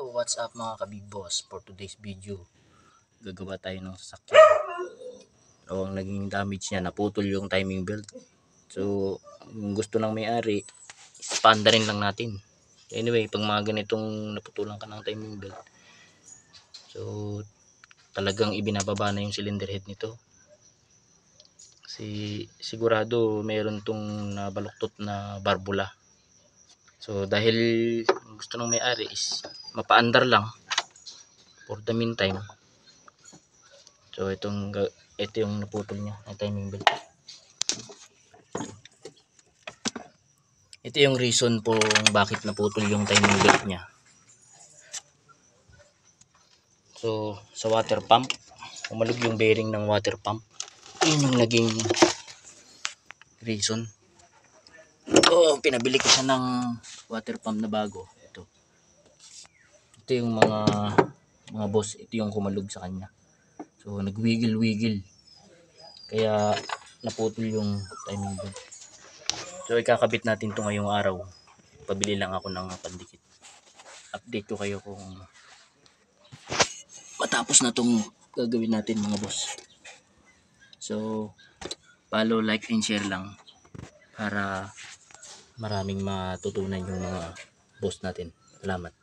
What's up mga ka-big boss? For today's video, gagawa tayo ng sasakyan. So, ang naging damage niya, naputol yung timing belt. So, yung gusto ng may-ari, ispanda rin lang natin. Anyway, pag mga ganitong naputulan ka ng timing belt, so, talagang ibinababa na yung cylinder head nito. Kasi sigurado mayroon tong nabaluktot na barbula. So, dahil gusto ng may-ari is mapaandar lang for the meantime. So ito yung naputol niya, ang timing belt. Ito yung reason po bakit naputol yung timing belt niya. So sa water pump, umalog yung bearing ng water pump. Yun yung naging reason. Pinabili ko siya ng water pump na bago. Ito yung mga boss, ito yung kumalog sa kanya. So nagwigil-wigil, kaya naputol yung timing belt. So ikakabit natin ito ngayong araw. Pabili lang ako ng pandikit. Update ko kayo kung matapos na itong gagawin natin mga boss. So follow, like, and share lang para maraming matutunan yung mga boss natin. Salamat.